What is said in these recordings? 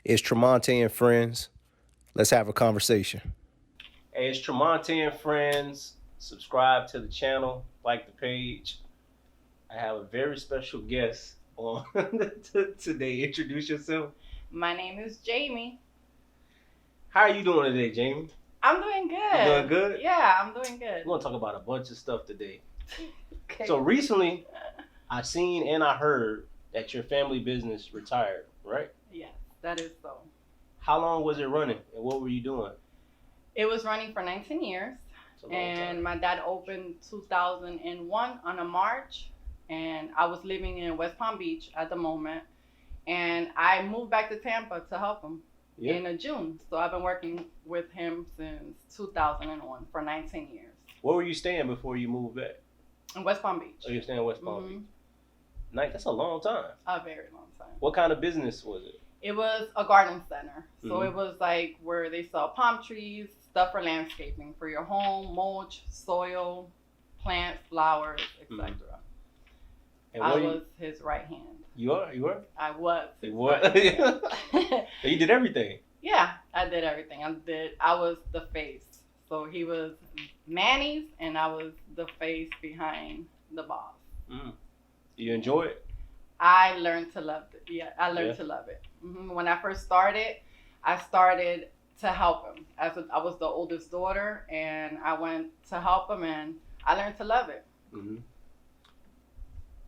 It's Tromonte and friends. Let's have a conversation. Hey, it's Tromonte and friends. Subscribe to the channel, like the page. I have a very special guest on today. Introduce yourself. My name is Jeimy. How are you doing today, Jeimy? I'm doing good. You doing good? Yeah, I'm doing good. We're gonna talk about a bunch of stuff today. Okay. So recently, I seen and I heard that your family business retired, right? Yes, that is so. How long was it running, and what were you doing? It was running for 19 years, It's a long and time. my dad opened 2001 on a March, and I was living in West Palm Beach at the moment, and I moved back to Tampa to help him in June. So I've been working with him since 2001 for 19 years. Where were you staying before you moved back? In West Palm Beach. Oh, you're staying in West Palm Mhm. Beach. Nice. That's a long time. A very long time. What kind of business was it? It was a garden center. So Mhm. it was like where they sell palm trees, stuff for landscaping, for your home, mulch, soil, plants, flowers, etc. And I what was his right hand. you are? You were? I was. You his what? right hand. So you did everything. Yeah, I did everything. I was the face. So he was Manny's and I was the face behind the boss. Mm. You enjoy it? I learned to love it. Yeah, I learned Yeah. to love it. When I first started, I started to help him. I was the oldest daughter, and I went to help him, and I learned to love it. Mm-hmm.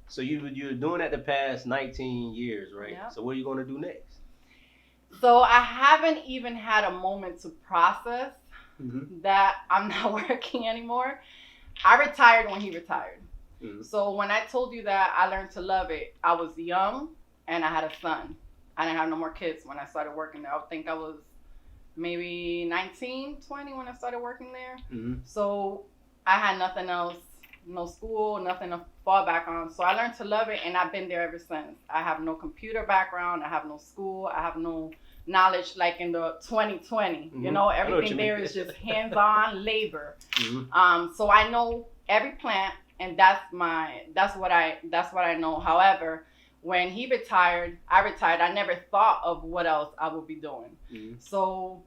So you're doing that the past 19 years, right? Yeah. So what are you going to do next? So I haven't even had a moment to process Mm-hmm. that I'm not working anymore. I retired when he retired. Mm-hmm. So when I told you that I learned to love it, I was young, and I had a son. I didn't have no more kids when I started working there. I think I was maybe 19, 20 when I started working there. Mm-hmm. So I had nothing else, no school, nothing to fall back on. So I learned to love it, and I've been there ever since. I have no computer background. I have no school. I have no knowledge like in the 2020. Mhm. You know, I know what everything you there mean. is just hands-on labor. Mm-hmm. So I know every plant, and that's what I know. However, when he retired, I retired. I never thought of what else I would be doing. Mm-hmm. So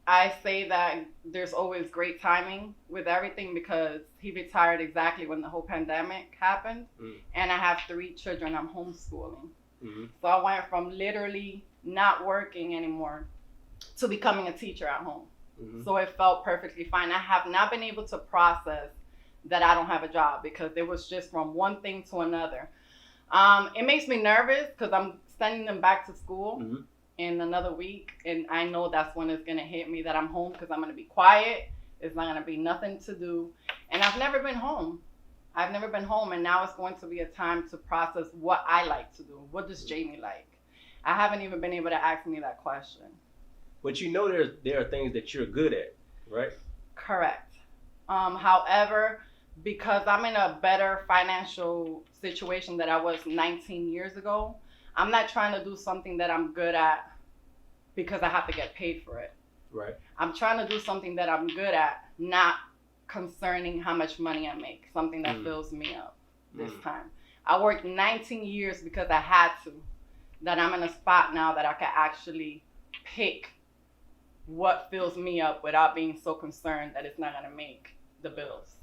I say that there's always great timing with everything because he retired exactly when the whole pandemic happened. Mm-hmm. And I have 3 children I'm homeschooling. Mm-hmm. So I went from literally not working anymore to becoming a teacher at home. Mm-hmm. So it felt perfectly fine. I have not been able to process that I don't have a job because it was just from one thing to another. It makes me nervous because I'm sending them back to school Mm-hmm. in another week, and I know that's when it's gonna hit me that I'm home because I'm gonna be quiet. It's not gonna be nothing to do, and I've never been home. And now it's going to be a time to process what I like to do. What does Jeimy like? I haven't even been able to ask me that question. But you know there are things that you're good at, right? Correct. However, because I'm in a better financial situation than I was 19 years ago, I'm not trying to do something that I'm good at because I have to get paid for it. Right. I'm trying to do something that I'm good at, not concerning how much money I make, something that fills me up this time. I worked 19 years because I had to. That I'm in a spot now that I can actually pick what fills me up without being so concerned that it's not going to make the bills.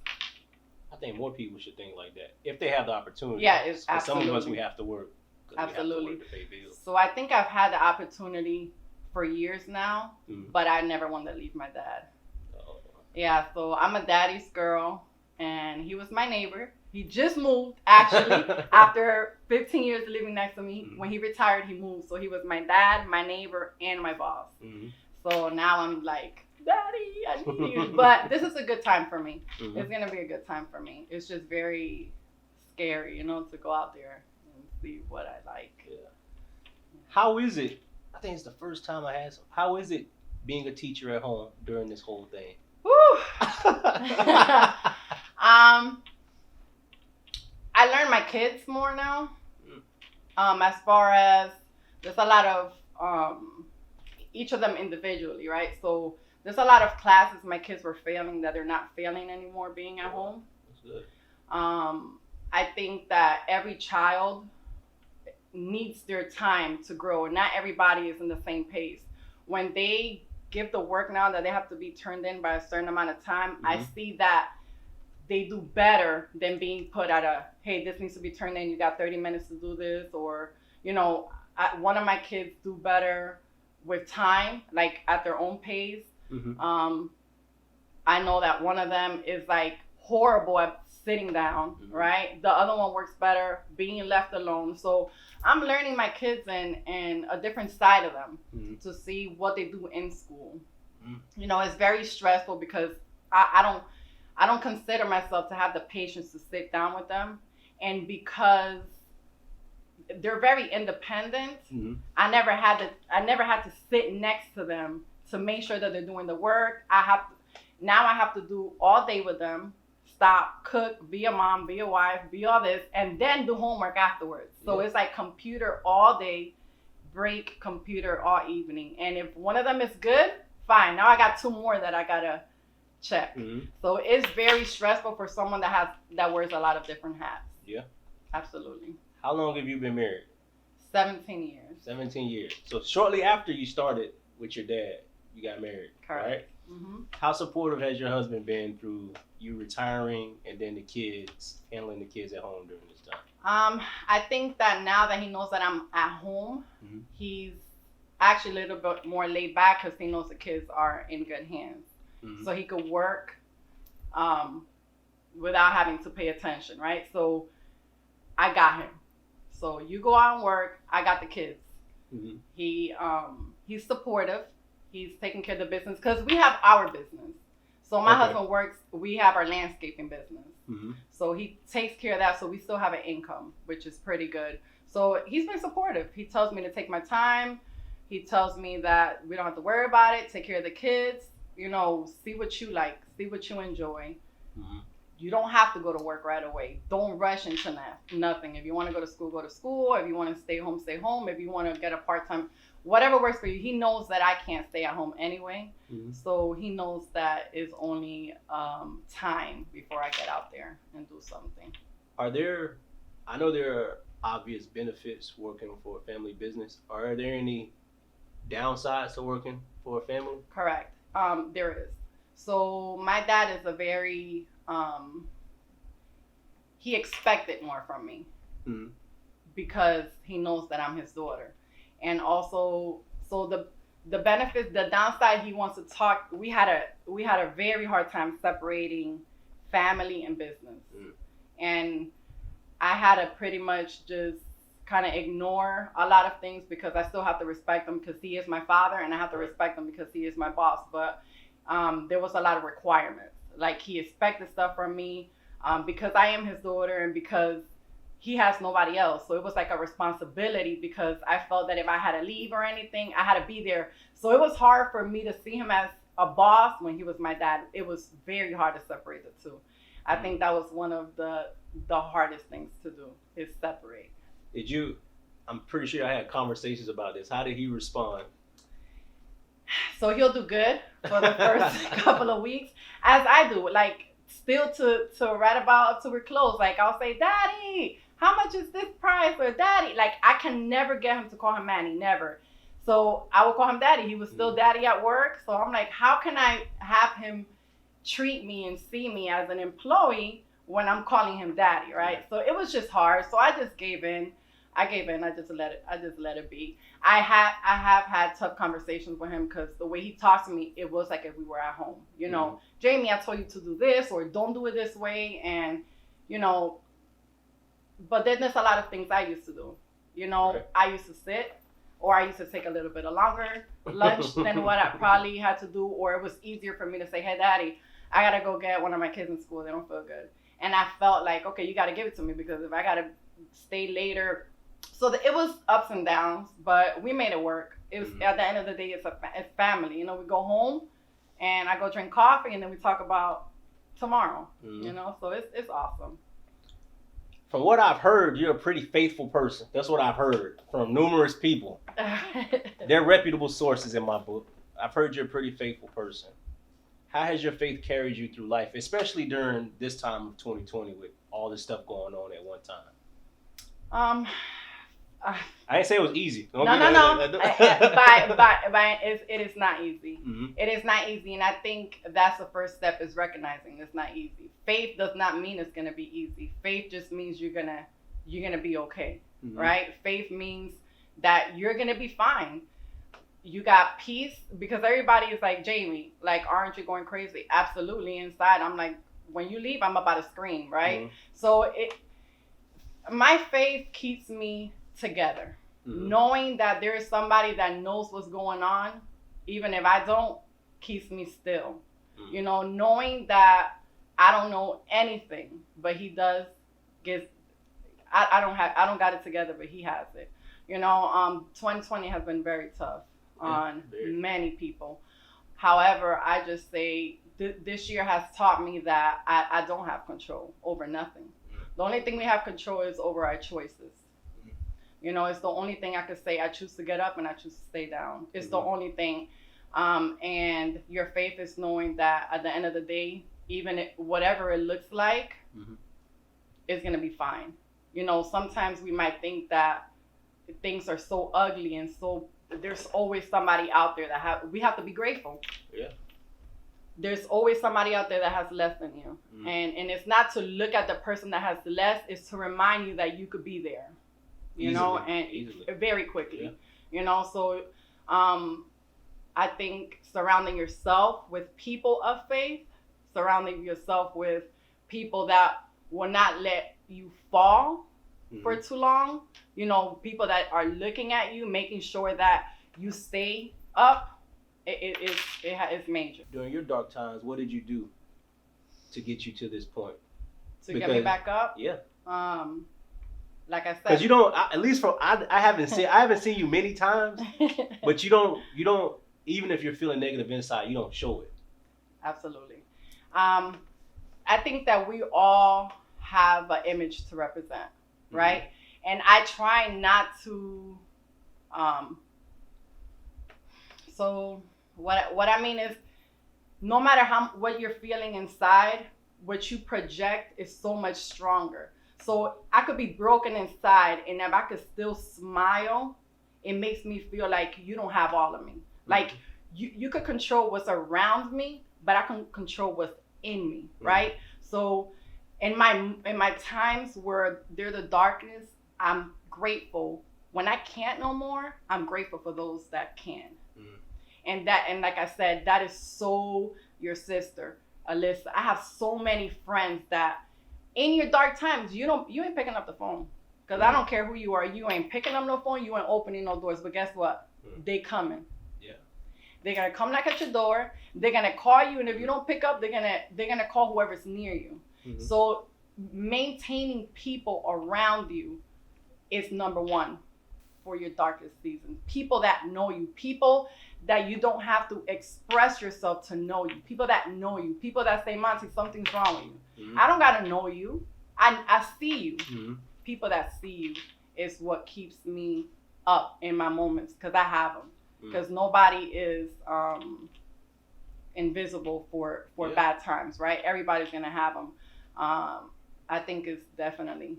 I think more people should think like that if they have the opportunity. Yeah, it's 'Cause some of us absolutely. we have to work. 'Cause Absolutely. We have to work to pay bills. So I think I've had the opportunity for years now, Mhm. but I never wanted to leave my dad. Oh. Yeah, so I'm a daddy's girl, and he was my neighbor. He just moved, actually, after 15 years living next to me. Mhm. When he retired, he moved. So he was my dad, my neighbor, and my boss. Mhm. So now I'm like, Daddy, I need you. But this is a good time for me. Mhm. It's going to be a good time for me. It's just very scary, to go out there and see what I like. Yeah. How is it? I think it's the first time I asked. How is it being a teacher at home during this whole thing? Woo! I learn my kids more now. As far as there's a lot of each of them individually, right? So there's a lot of classes my kids were failing that they're not failing anymore being at home. That's good. I think that every child needs their time to grow. Not everybody is in the same pace. When they give the work now that they have to be turned in by a certain amount of time, I see that they do better than being put at a, hey, this needs to be turned in, you got 30 minutes to do this, or, one of my kids do better with time, like at their own pace. I know that one of them is like horrible at sitting down, right? The other one works better being left alone. So I'm learning my kids and a different side of them to see what they do in school. It's very stressful because I don't consider myself to have the patience to sit down with them, and because they're very independent, I never had to sit next to them to make sure that they're doing the work. I have to do all day with them. Stop, cook, be a mom, be a wife, be all this, and then do homework afterwards. So it's like computer all day, break, computer all evening. And if one of them is good, fine. Now I got 2 more that I gotta check. So it's very stressful for someone that wears a lot of different hats. Yeah, absolutely. How long have you been married? 17 years. 17 years. So shortly after you started with your dad, you got married. Correct. Right? How supportive has your husband been through you retiring and then the kids, handling the kids at home during this time? I think that now that he knows that I'm at home, he's actually a little bit more laid back because he knows the kids are in good hands. So he could work without having to pay attention, right? So I got him. So you go out and work, I got the kids. He's supportive. He's taking care of the business because we have our business. So my husband works, we have our landscaping business. So he takes care of that. So we still have an income, which is pretty good. So he's been supportive. He tells me to take my time. He tells me that we don't have to worry about it. Take care of the kids. See what you like. See what you enjoy. You don't have to go to work right away. Don't rush into nothing. If you want to go to school, go to school. If you want to stay home, stay home. If you want to get a part-time, whatever works for you. He knows that I can't stay at home anyway. So he knows that it's only time before I get out there and do something. I know there are obvious benefits working for a family business. Are there any downsides to working for a family? Correct. There is. So my dad is a very, he expected more from me because he knows that I'm his daughter. And also, so the benefits, the downside, he wants to talk. We had a very hard time separating family and business. And I had to pretty much just kind of ignore a lot of things because I still have to respect him because he is my father, and I have to respect him because he is my boss. But there was a lot of requirements. Like he expected stuff from me because I am his daughter and because he has nobody else. So it was like a responsibility because I felt that if I had to leave or anything, I had to be there. So it was hard for me to see him as a boss when he was my dad. It was very hard to separate the two. I think that was one of the hardest things to do is separate. I'm pretty sure I had conversations about this. How did he respond? So he'll do good for the first couple of weeks, as I do. Like still to right about up till we're closed. Like I'll say, Daddy, how much is this price? Or Daddy, like I can never get him to call him Manny, never. So I would call him Daddy. He was still Daddy at work. So I'm like, how can I have him treat me and see me as an employee when I'm calling him Daddy, right? So it was just hard. So I just gave in. I just let it be. I have had tough conversations with him because the way he talks to me, it was like if we were at home. Jeimy, I told you to do this or don't do it this way, and but then there's a lot of things I used to do. Right. I used to sit, or I used to take a little bit of longer lunch than what I probably had to do, or it was easier for me to say, hey, Daddy, I gotta go get one of my kids in school. They don't feel good, and I felt like, okay, you gotta give it to me because if I gotta stay later. So it was ups and downs, but we made it work. It was at the end of the day, it's family. We go home, and I go drink coffee, and then we talk about tomorrow. So it's awesome. From what I've heard, you're a pretty faithful person. That's what I've heard from numerous people. They're reputable sources in my book. I've heard you're a pretty faithful person. How has your faith carried you through life, especially during this time of 2020 with all this stuff going on at one time? I didn't say it was easy. No. It is not easy. Mm-hmm. It is not easy, and I think that's the first step is recognizing it's not easy. Faith does not mean it's gonna be easy. Faith just means you're gonna be okay, mm-hmm. right? Faith means that you're gonna be fine. You got peace, because everybody is like, Jeimy, like, aren't you going crazy? Absolutely. Inside, I'm like, when you leave, I'm about to scream, right? Mm-hmm. So my faith keeps me together. Mm-hmm. Knowing that there is somebody that knows what's going on, even if I don't, keeps me still. Mm-hmm. You know, knowing that I don't know anything, but he does. I don't got it together, but he has it. You know, 2020 has been very tough on many people. However, I just say this year has taught me that I don't have control over nothing. The only thing we have control is over our choices. You know, it's the only thing I could say. I choose to get up and I choose to stay down. It's the only thing. And your faith is knowing that at the end of the day, even whatever it looks like, it's going to be fine. You know, sometimes we might think that things are so ugly and so there's always somebody out there we have to be grateful. Yeah. There's always somebody out there that has less than you. And it's not to look at the person that has less, it's to remind you that you could be there. You know, and very quickly. Yeah. You know, so I think surrounding yourself with people of faith, surrounding yourself with people that will not let you fall for too long, you know, people that are looking at you, making sure that you stay up, it's major. During your dark times, what did you do to get you to this point? Get me back up? Yeah. Like I said, because you don't. At least I haven't seen you many times, but you don't. Even if you're feeling negative inside, you don't show it. Absolutely. I think that we all have an image to represent, right? And I try not to. So what I mean is, no matter what you're feeling inside, what you project is so much stronger. So I could be broken inside, and if I could still smile, it makes me feel like you don't have all of me. Like you could control what's around me, but I can control what's in me, right? So in my times where there's the darkness, I'm grateful. When I can't no more, I'm grateful for those that can. And like I said, that is so your sister, Alyssa. I have so many friends that in your dark times, you ain't picking up the phone. Because I don't care who you are. You ain't picking up no phone. You ain't opening no doors. But guess what? They coming. Yeah. They're going to come knock at your door. They're going to call you. And if you don't pick up, they're gonna call whoever's near you. So maintaining people around you is number one for your darkest season. People that know you. People that you don't have to express yourself to know you. People that know you. People that say, Monty, something's wrong with you. I don't got to know you. I see you. People that see you is what keeps me up in my moments, because I have them. Because nobody is invisible for bad times, right? Everybody's going to have them. I think it's definitely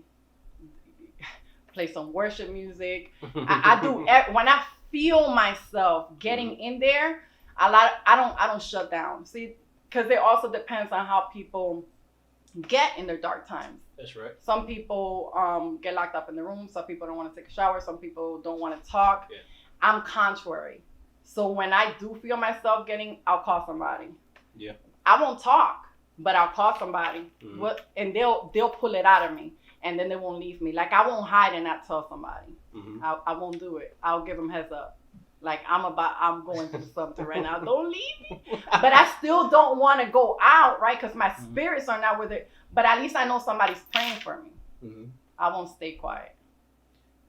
play some worship music. I do when I feel myself getting in there. I don't shut down. See, because it also depends on how people get in their dark times. That's right. Some people get locked up in the room. Some people don't want to take a shower. Some people don't want to talk. Yeah. I'm contrary. So when I do feel myself I'll call somebody. Yeah. I won't talk, but I'll call somebody. And they'll pull it out of me. And then they won't leave me. Like, I won't hide and not tell somebody. I won't do it. I'll give them heads up. Like, I'm going through something right now. Don't leave me. But I still don't want to go out, right? Because my spirits are not with it. But at least I know somebody's praying for me. I won't stay quiet.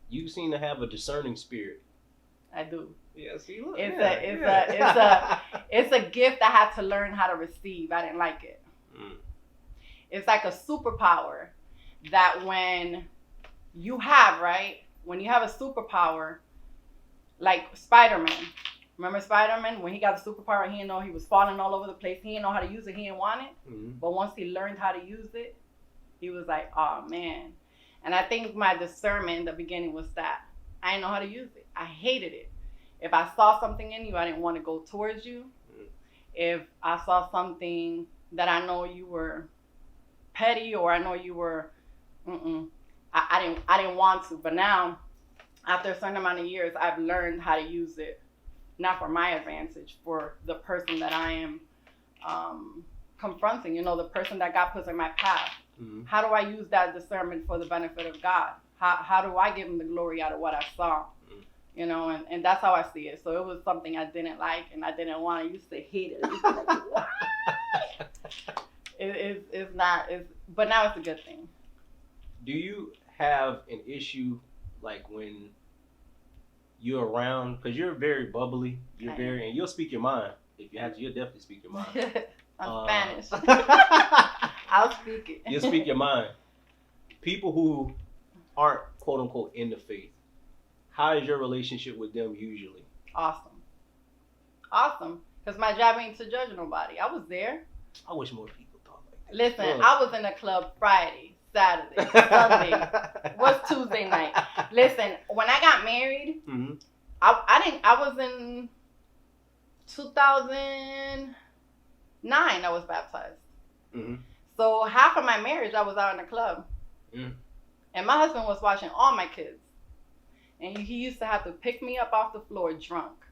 You seem to have a discerning spirit. I do. Yeah, see, look. It's a gift I had to learn how to receive. I didn't like it. It's like a superpower that when you have a superpower, like Spider-Man. Remember Spider-Man? When he got the superpower, he didn't know, he was falling all over the place. He didn't know how to use it. He didn't want it. But once he learned how to use it, he was like, oh, man. And I think my discernment in the beginning was that. I didn't know how to use it. I hated it. If I saw something in you, I didn't want to go towards you. If I saw something that I know you were petty, or I know you were, I didn't want to. But now, after a certain amount of years, I've learned how to use it, not for my advantage, for the person that I am confronting. The person that God puts in my path. Mm-hmm. How do I use that discernment for the benefit of God? How do I give him the glory out of what I saw? And that's how I see it. So it was something I didn't like, and I didn't want. I used to hate it. Why? It's not. But now it's a good thing. Do you have an issue like when you're around? Because you're very bubbly. And you'll speak your mind. If you have to, you'll definitely speak your mind. I'm Spanish. I'll speak it. You'll speak your mind. People who aren't quote unquote in the faith, how is your relationship with them usually? Awesome. Because my job ain't to judge nobody. I was there. I wish more people thought like that. Listen, I was in the club Friday, Saturday, Sunday. What's Tuesday night? Listen, when I got married, mm-hmm. I was in 2009 I was baptized. Mm-hmm. So half of my marriage I was out in the club. Mm. And my husband was watching all my kids. And he used to have to pick me up off the floor drunk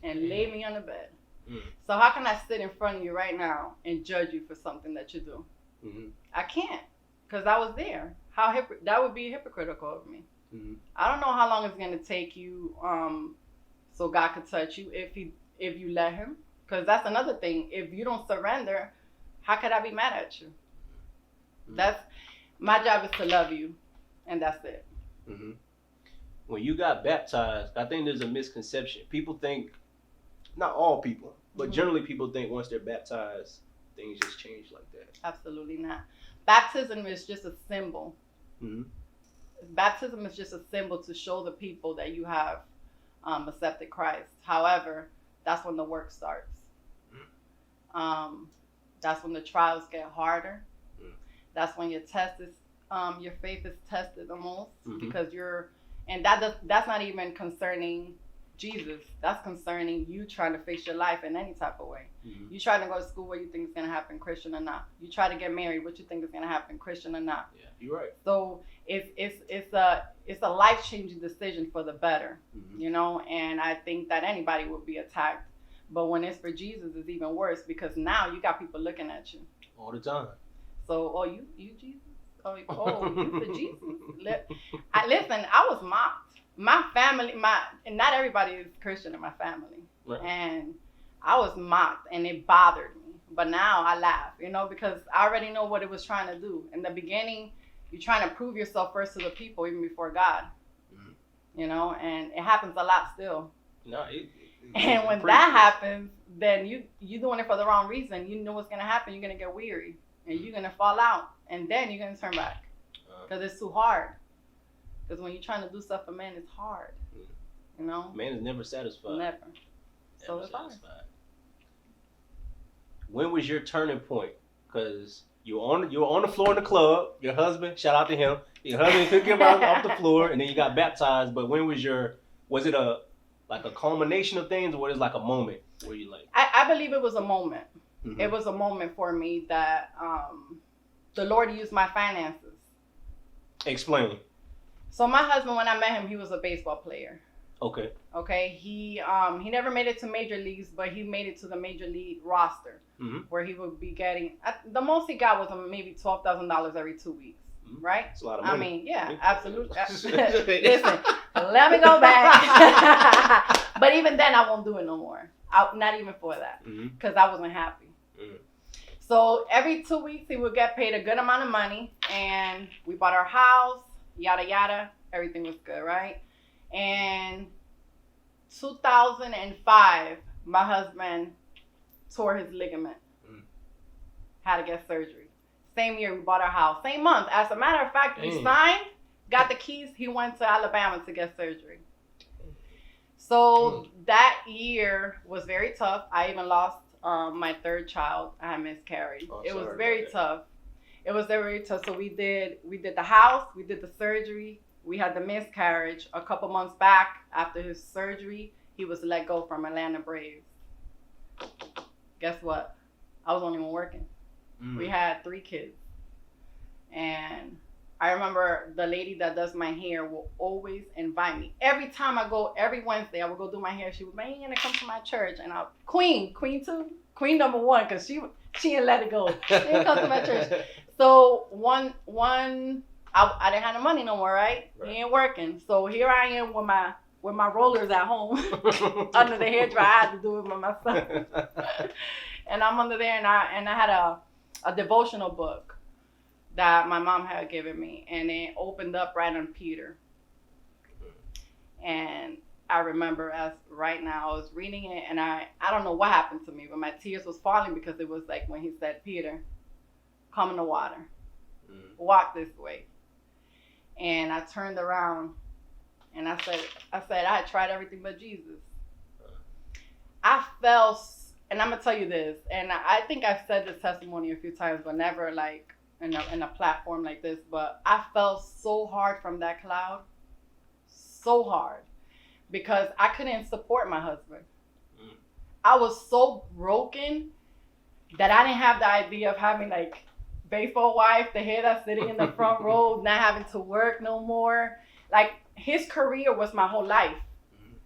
and lay me on the bed. Mm. So how can I sit in front of you right now and judge you for something that you do? Mm-hmm. I can't, because I was there. That would be hypocritical of me. Mm-hmm. I don't know how long it's going to take you so God could touch you if you let him. Because that's another thing. If you don't surrender, how could I be mad at you? Mm-hmm. My job is to love you, and that's it. Mm-hmm. When you got baptized, I think there's a misconception. People think, not all people, but mm-hmm. generally people think once they're baptized, things just change like that. Absolutely not. Baptism is just a symbol. Mm-hmm. Baptism is just a symbol to show the people that you have accepted Christ. However, that's when the work starts. Mm-hmm. That's when the trials get harder. Mm-hmm. That's when your faith is tested the most, mm-hmm. because and that's not even concerning Jesus. That's concerning you trying to face your life in any type of way. Mm-hmm. You trying to go to school, what you think is going to happen, Christian or not. You try to get married, what you think is going to happen, Christian or not. Yeah, you're right. So it's a life-changing decision for the better, mm-hmm. And I think that anybody would be attacked. But when it's for Jesus, it's even worse, because now you got people looking at you. All the time. So, you Jesus? Oh, you for Jesus? Listen, I was mocked. My family, and not everybody is Christian in my family. Right. And I was mocked, and it bothered me. But now I laugh, because I already know what it was trying to do. In the beginning, you're trying to prove yourself first to the people, even before God. Mm-hmm. And it happens a lot still. No, and when that happens, then you're doing it for the wrong reason. You know what's going to happen. You're going to get weary, and you're going to fall out, and then you're going to turn back because it's too hard. Because when you're trying to do stuff for men, it's hard. Man is never satisfied. Never. So it's hard. When was your turning point? Because you were on the floor in the club. Your husband, shout out to him. Your husband took him off the floor, and then you got baptized. But when was it a culmination of things, or was it like a moment where you like? I believe it was a moment. Mm-hmm. It was a moment for me that the Lord used my finances. Explain. So my husband, when I met him, he was a baseball player. Okay. Okay. He never made it to major leagues, but he made it to the major league roster, mm-hmm. where he would be getting the most he got was maybe $12,000 every 2 weeks. Mm-hmm. Right? That's a lot of money. I mean, yeah, absolutely. Listen, let me go back. But even then, I won't do it no more. Not even for that, because I wasn't happy. Mm-hmm. So every 2 weeks, he would get paid a good amount of money, and we bought our house, yada yada. Everything was good, right? And 2005, my husband tore his ligament. Had to get surgery. Same year, we bought our house. Same month. As a matter of fact, we signed, got the keys. He went to Alabama to get surgery. So that year was very tough. I even lost my third child. I had miscarried. It was very tough. It was very tough. So we did the house, we did the surgery, We had the miscarriage. A couple months back, after his surgery, he was let go from Atlanta Braves. Guess what? I was only one working. We had 3 kids. And I remember the lady that does my hair will always invite me. Every time I go, every Wednesday, I would go do my hair. She would be like, "You gonna come to my church?" And Queen 2, Queen number 1, because she didn't let it go. She didn't come to my church. So one, I didn't have the money no more, right? He ain't working. So here I am with my rollers at home under the hair dryer. I had to do it by myself. And I'm under there, and I had a devotional book that my mom had given me, and it opened up right on Peter. And I remember as right now I was reading it, and I don't know what happened to me, but my tears was falling because it was like when he said, "Peter, come in the water, walk this way." And I turned around and I said I had tried everything but Jesus. I felt, and I'm gonna tell you this, and I think I've said this testimony a few times, but never like in a platform like this. But I felt so hard from that cloud, so hard, because I couldn't support my husband. I was so broken that I didn't have the idea of having like baseball wife, the hair that's sitting in the front row, not having to work no more. Like his career was my whole life.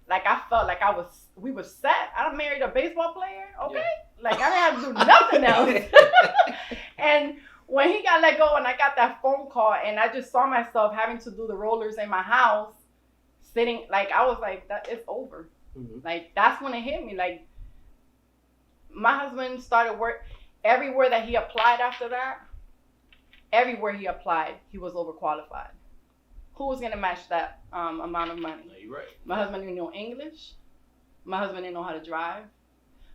Like I felt like we were set. I married a baseball player, okay? Yeah. Like I didn't have to do nothing else. And when he got let go and I got that phone call and I just saw myself having to do the rollers in my house, sitting, like I was like, that it's over. Like that's when it hit me. Like my husband started work everywhere that he applied after that. Everywhere he applied, he was overqualified. Who was gonna match that amount of money? No, you're right. My husband didn't know English. My husband didn't know how to drive.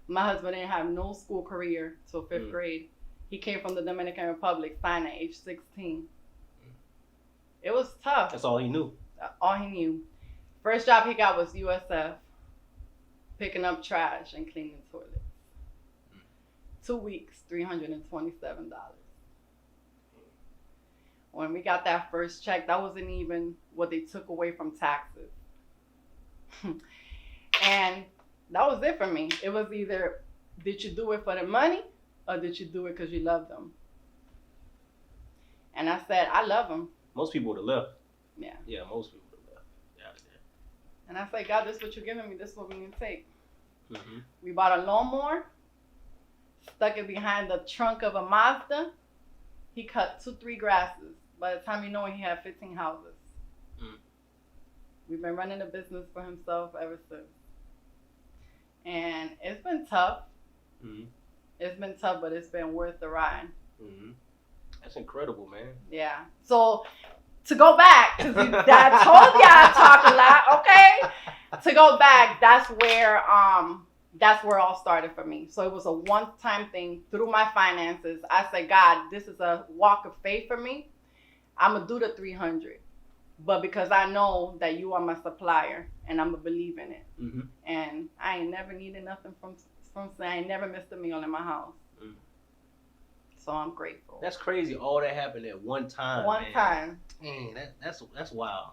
My husband didn't have no school career till 5th grade. He came from the Dominican Republic, signed at age 16. It was tough. That's all he knew. All he knew. First job he got was USF, picking up trash and cleaning toilets. 2 weeks, $327. When we got that first check, that wasn't even what they took away from taxes. And that was it for me. It was either, did you do it for the money or did you do it because you love them? And I said, I love them. Most people would have left. Yeah. Yeah, most people would have left. Yeah. And I said, God, this is what you're giving me. This is what we're going to take. We bought a lawnmower, stuck it behind the trunk of a Mazda. He cut 2-3 grasses. By the time you know it, he had 15 houses. We've been running a business for himself ever since. And it's been tough. It's been tough, but it's been worth the ride. That's incredible, man. Yeah. So to go back, because I told you I talk a lot, okay? To go back, that's where it all started for me. So it was a one-time thing through my finances. I said, God, this is a walk of faith for me. I'm going to do the 300. But because I know that you are my supplier and I'm going to believe in it. And I ain't never needed nothing from I ain't never missed a meal in my house. So I'm grateful. That's crazy. All that happened at one time. One time. Man, that's wild.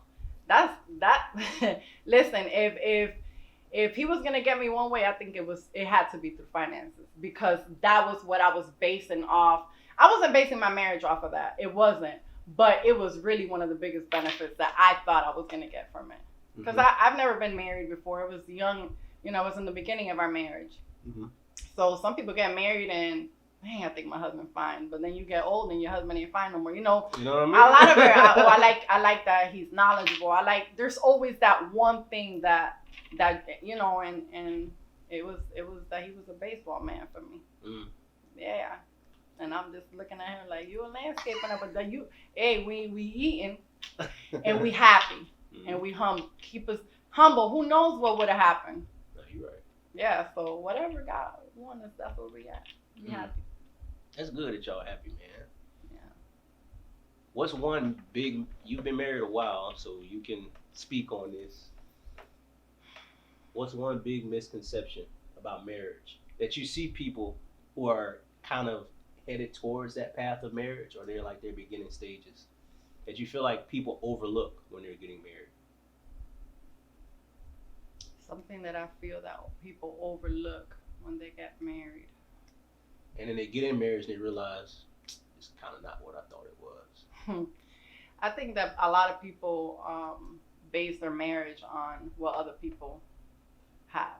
Listen, if he was gonna get me one way, I think it had to be through finances, because that was what I was basing off. I wasn't basing my marriage off of that. It wasn't, but it was really one of the biggest benefits that I thought I was gonna get from it. Because I've never been married before. It was young, it was in the beginning of our marriage. So some people get married and, man, I think my husband fine, but then you get old and your husband ain't fine no more. You know what I mean? A lot of it. I like that he's knowledgeable. There's always that one thing that and it was that he was a baseball man for me. Yeah. And I'm just looking at him like, you a landscaper, but then we eating and we happy and we keep us humble. Who knows what would have happened? No, you're right. Yeah, so whatever God wants us, that's where we at. We happy. That's good that y'all happy, man. Yeah. What's one big, you've been married a while, so you can speak on this. What's one big misconception about marriage that you see people who are kind of headed towards that path of marriage, or they're like their beginning stages? that you feel like people overlook when they're getting married? Something that I feel that people overlook when they get married. And then they get in marriage and they realize it's kind of not what I thought it was. I think that a lot of people base their marriage on what other people have.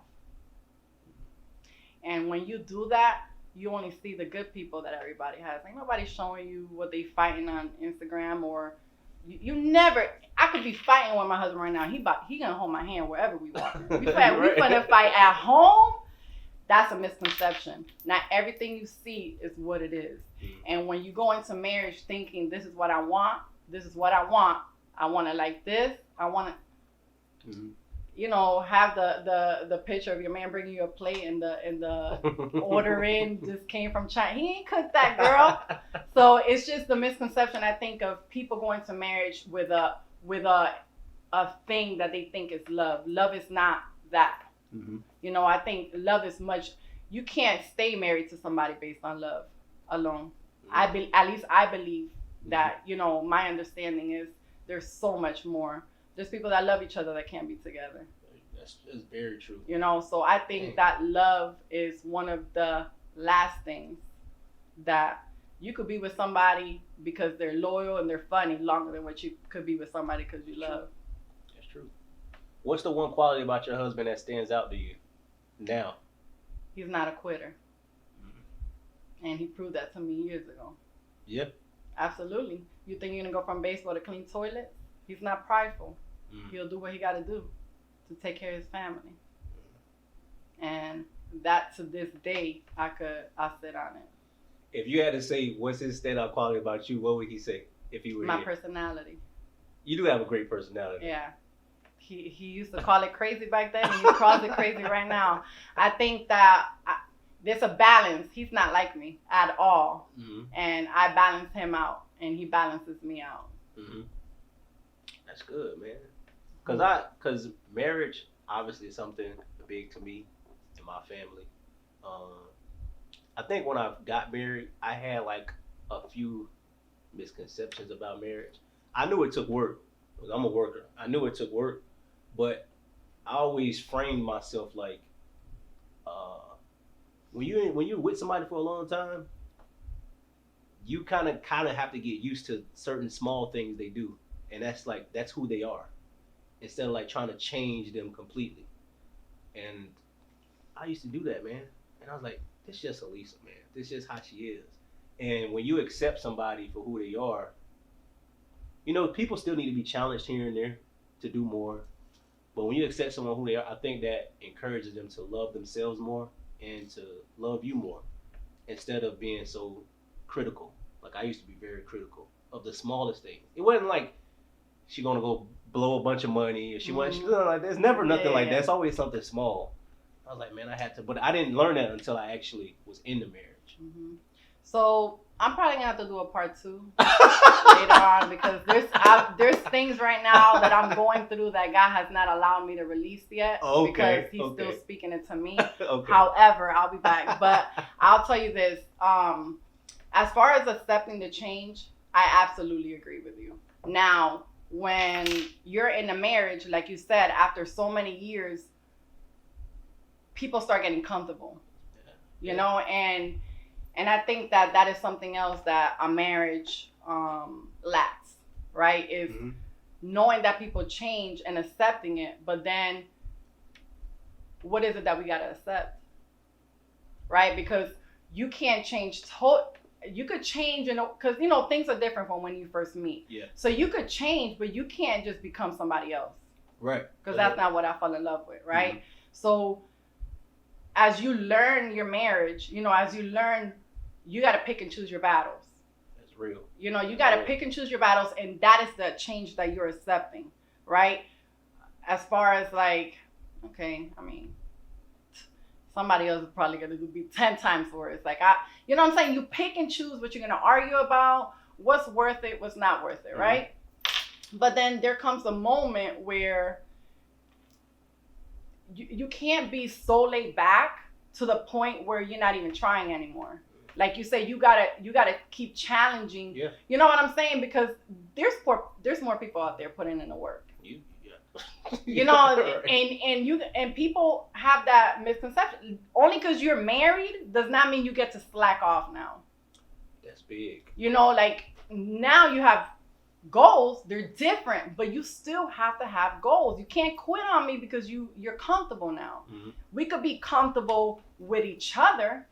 And when you do that, you only see the good people that everybody has. Like nobody's showing you what they fighting on Instagram, or you never. I could be fighting with my husband right now. He gonna hold my hand wherever we walk. We gonna fight at home. That's a misconception. Not everything you see is what it is. And when you go into marriage thinking this is what I want, I want it like this. I want to, have the picture of your man bringing you a plate and the ordering just came from China. He ain't cooked that, girl. So it's just the misconception, I think, of people going to marriage with a thing that they think is love. Love is not that. Mm-hmm. I think love is much. You can't stay married to somebody based on love alone. Mm-hmm. At least I believe that. My understanding is there's so much more. There's people that love each other that can't be together. That's very true. So I think that love is one of the last things that you could be with somebody because they're loyal and they're funny longer than what you could be with somebody because you love. That's true. What's the one quality about your husband that stands out to you now? He's not a quitter. Mm-hmm. And he proved that to me years ago. Yep. Absolutely. You think you're going to go from baseball to clean toilets? He's not prideful. Mm-hmm. He'll do what he got to do to take care of his family. Mm-hmm. And that, to this day, I sit on it. If you had to say what's his standout quality about you, what would he say if he were My here? personality. You do have a great personality. Yeah. He used to call it crazy back then, and he calls it crazy right now. I think that there's a balance. He's not like me at all. Mm-hmm. And I balance him out, and he balances me out. Mm-hmm. That's good, man. Because marriage, obviously, is something big to me and my family. I think when I got married, I had like a few misconceptions about marriage. I knew it took work. I'm a worker. I knew it took work, but I always framed myself like, when you're with somebody for a long time, you kind of have to get used to certain small things they do, and that's who they are, instead of like trying to change them completely. And I used to do that, man. And I was like, this is just Elisa, man. This is just how she is. And when you accept somebody for who they are, people still need to be challenged here and there to do more. But when you accept someone who they are, I think that encourages them to love themselves more and to love you more, instead of being so critical. Like I used to be very critical of the smallest things. It wasn't like she gonna go blow a bunch of money, or there's never nothing like that. It's always something small. I was like, man, I had to, but I didn't learn that until I actually was in the marriage. Mm-hmm. So I'm probably gonna have to do a part 2 later on, because there's things right now that I'm going through that God has not allowed me to release yet, because He's still speaking it to me. Okay. However, I'll be back. But I'll tell you this: as far as accepting the change, I absolutely agree with you. Now, when you're in a marriage, like you said, after so many years, people start getting comfortable, and I think that is something else that a marriage lacks, right? Is knowing that people change and accepting it, but then what is it that we got to accept, right? Because you can't change. You could change, because things are different from when you first meet. Yeah. So you could change, but you can't just become somebody else, right? Because that's not what I fell in love with, right? Mm-hmm. So as you learn your marriage, you got to pick and choose your battles. That's real. You got to pick and choose your battles, and that is the change that you're accepting, right? As far as somebody else is probably going to be 10 times worse. Like, you know what I'm saying? You pick and choose what you're going to argue about, what's worth it, what's not worth it, right? But then there comes a moment where you can't be so laid back to the point where you're not even trying anymore. like you say, you gotta keep challenging. Yeah. You know what I'm saying? Because there's more people out there putting in the work. You know, and people have that misconception. Only because you're married does not mean you get to slack off now. That's big. You know, like now you have goals. They're different, but you still have to have goals. You can't quit on me because you're comfortable now. Mm-hmm. We could be comfortable with each other,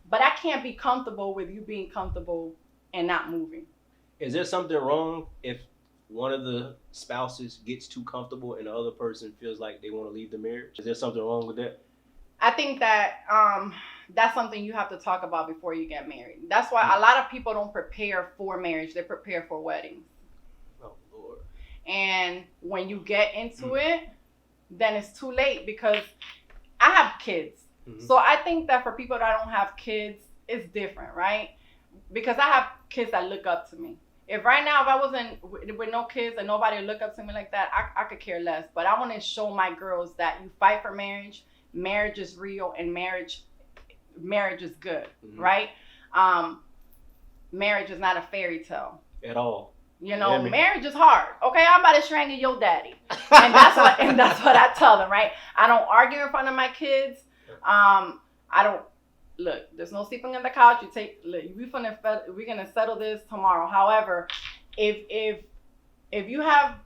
but I can't be comfortable with you being comfortable and not moving. Is there something wrong if one of the spouses gets too comfortable and the other person feels like they want to leave the marriage? Is there something wrong with that? I think that that's something you have to talk about before you get married. That's why a lot of people don't prepare for marriage. They prepare for weddings. Oh, Lord. And when you get into it, then it's too late because I have kids. Mm-hmm. So I think that for people that don't have kids, it's different, right? Because I have kids that look up to me. If right now, if I wasn't with no kids and nobody would look up to me like that, I could care less. But I want to show my girls that you fight for marriage. Marriage is real and marriage is good, right? Marriage is not a fairy tale. At all. You know, marriage is hard. Okay, I'm about to strangle your daddy. And that's what I tell them, right? I don't argue in front of my kids. I don't. Look, there's no sleeping on the couch. We're gonna settle this tomorrow. However, if you have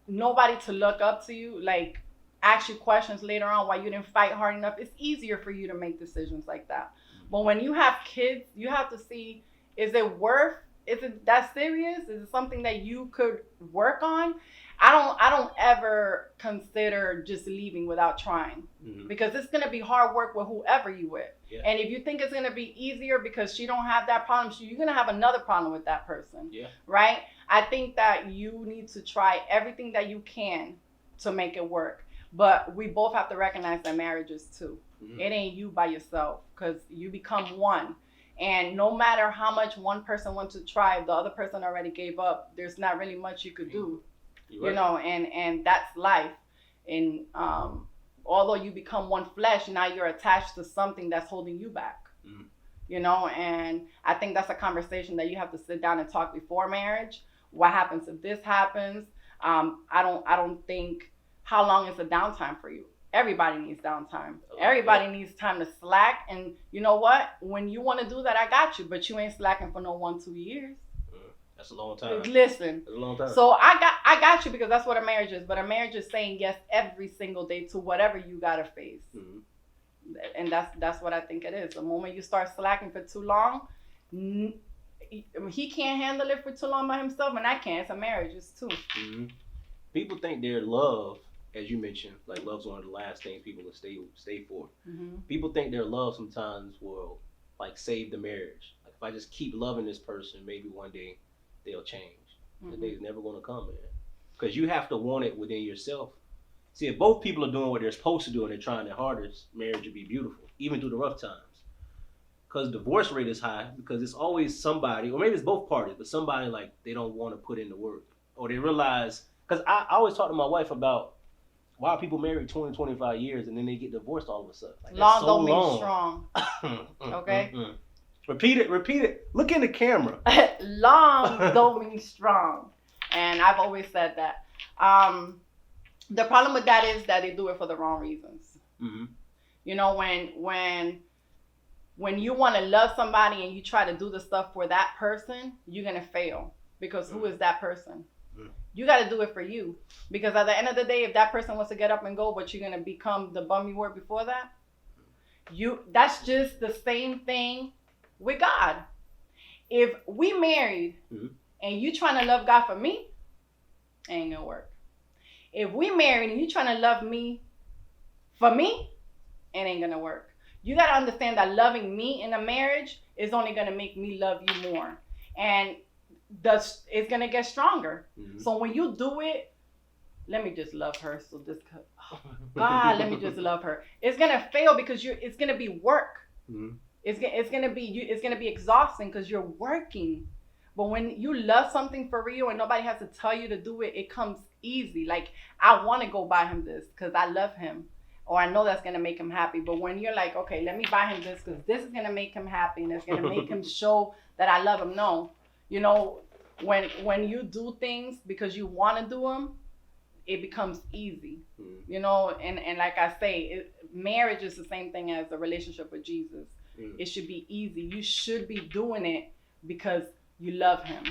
nobody to look up to you, like ask you questions later on why you didn't fight hard enough, it's easier for you to make decisions like that. But when you have kids, you have to see, is it that serious? Is it something that you could work on? I don't ever consider just leaving without trying, because it's gonna be hard work with whoever you with. Yeah. And if you think it's gonna be easier because she don't have that problem, you're gonna have another problem with that person. Yeah. Right? I think that you need to try everything that you can to make it work. But we both have to recognize that marriage is two. Mm-hmm. It ain't you by yourself, because you become one. And no matter how much one person wants to try, if the other person already gave up, there's not really much you could do. Right. You know, and that's life. And although you become one flesh, now you're attached to something that's holding you back. Mm. You know, and I think that's a conversation that you have to sit down and talk before marriage. What happens if this happens? I don't think, how long is a downtime for you? Everybody needs downtime. Everybody needs time to slack. And you know what? When you want to do that, I got you. But you ain't slacking for no 1-2 years. That's a long time. Listen. That's a long time. So I got you, because that's what a marriage is. But a marriage is saying yes every single day to whatever you gotta face. Mm-hmm. And that's what I think it is. The moment you start slacking for too long, he can't handle it for too long by himself, and I can't. It's a marriage. It's two. Mm-hmm. People think their love, as you mentioned, like love's one of the last things people will stay for. Mm-hmm. People think their love sometimes will like save the marriage. Like if I just keep loving this person, maybe one day they'll change. Mm-hmm. The day's never gonna come, man. Because you have to want it within yourself. See, if both people are doing what they're supposed to do and they're trying their hardest, marriage would be beautiful, even through the rough times. Because divorce rate is high because it's always somebody, or maybe it's both parties, but somebody like they don't want to put in the work, or they realize. Because I always talk to my wife about why are people married 20, 25 years and then they get divorced all of a sudden. Like, long don't mean strong. Okay? Repeat it. Look in the camera. Long don't mean strong. And I've always said that. The problem with that is that they do it for the wrong reasons. Mm-hmm. You know, when you want to love somebody and you try to do the stuff for that person, you're going to fail. Because who is that person? You got to do it for you. Because at the end of the day, if that person wants to get up and go, but you're going to become the bum you were before that, that's just the same thing with God. If we married and you trying to love God for me, it ain't going to work. If we married and you trying to love me for me, it ain't going to work. You got to understand that loving me in a marriage is only going to make me love you more. And it's going to get stronger. Mm-hmm. So when you do it, let me just love her. So this, God, let me just love her. It's going to fail because it's going to be work. Mm-hmm. It's going to be exhausting because you're working. But when you love something for real and nobody has to tell you to do it, it comes easy. Like, I want to go buy him this because I love him. or I know that's gonna make him happy. But when you're like, okay, let me buy him this because this is gonna make him happy and it's gonna make him show that I love him. No, you know, when you do things because you want to do them, it becomes easy. You know, and like I say, marriage is the same thing as a relationship with Jesus. It should be easy. You should be doing it because you love him.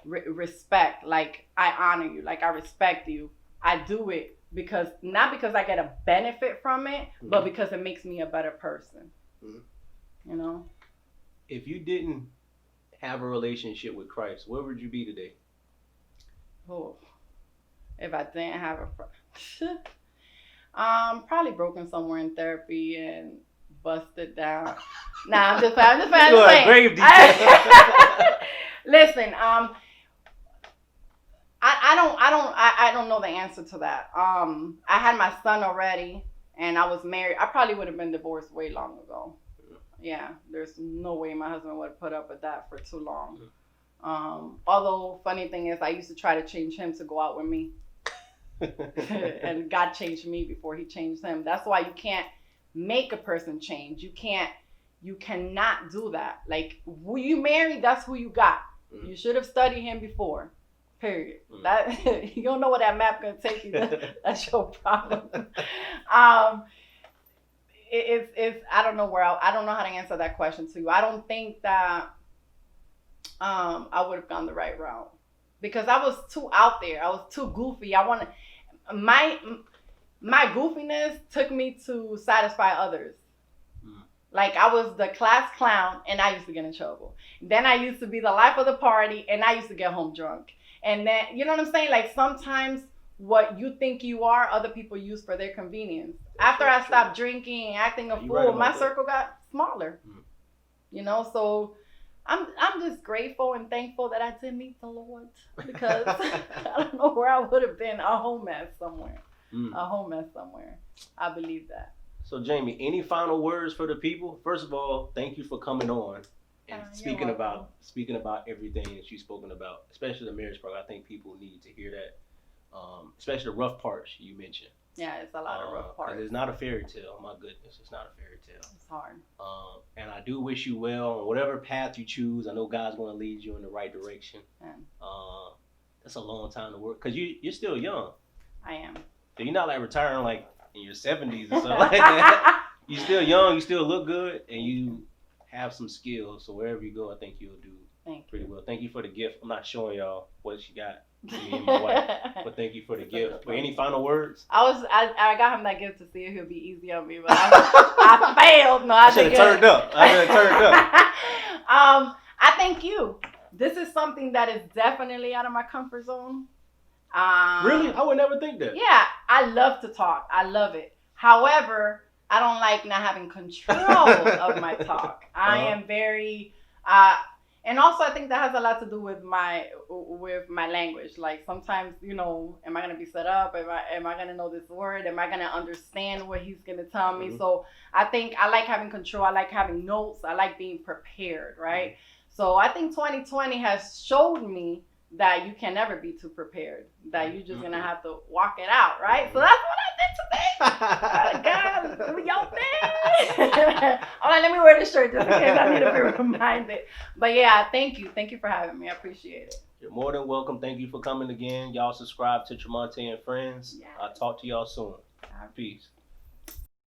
Respect, like I honor you, like I respect you. I do it because not because I get a benefit from it, but because it makes me a better person. You know, if you didn't have a relationship with Christ, where would you be today? Oh, if I didn't have probably broken somewhere in therapy and busted down. Nah, I'm just playing. Grave detail. Listen, I don't know the answer to that. I had my son already, and I was married. I probably would have been divorced way long ago. Yeah, there's no way my husband would have put up with that for too long. Although, funny thing is, I used to try to change him to go out with me. And God changed me before he changed him. That's why you can't make a person change. You cannot do that. Like, who you married, that's who you got. You should have studied him before. Period. That you don't know what that map gonna take you. That's your problem. It's I don't know I don't know how to answer that question to you. I don't think that I would have gone the right route because I was too out there. I was too goofy. My goofiness took me to satisfy others. Like I was the class clown and I used to get in trouble. Then I used to be the life of the party and I used to get home drunk. And then, you know what I'm saying? Like sometimes what you think you are, other people use for their convenience. After I stopped drinking and acting a fool, my circle got smaller. You know, so I'm just grateful and thankful that I did meet the Lord because I don't know where I would have been, a home mess somewhere. A home mess somewhere. I believe that. So Jeimy, any final words for the people? First of all, thank you for coming on and speaking about everything that you've spoken about, especially the marriage part. I think people need to hear that, especially the rough parts you mentioned. Yeah, it's a lot of rough parts. It's not a fairy tale. Oh my goodness, it's not a fairy tale. It's hard. And I do wish you well on whatever path you choose. I know God's going to lead you in the right direction. That's a long time to work because you're still young. I am. So you're not like retiring like in your 70s or something like that. You're still young, you still look good, and you have some skills. So wherever you go, I think you'll do pretty well. Thank you for the gift. I'm not showing y'all what she got, me and my wife, but thank you for the gift. But any final words? I got him that gift to see if he'll be easy on me, but I failed. No, I should have turned up. I thank you. This is something that is definitely out of my comfort zone. Really? I would never think that. Yeah, I love to talk. I love it. However, I don't like not having control of my talk. I am very, and also I think that has a lot to do with my language. Like sometimes, you know, am I gonna be set up? Am I gonna know this word? Am I gonna understand what he's gonna tell me? So I think I like having control. I like having notes. I like being prepared, right? So I think 2020 has showed me that you can never be too prepared, that you're just gonna have to walk it out, right? So that's what I did today. God, do your thing. All right, let me wear this shirt just in case I need to be reminded. But yeah, thank you for having me. I appreciate it. You're more than welcome. Thank you for coming again. Y'all subscribe to Tromonte and Friends. I'll talk to y'all soon. Peace.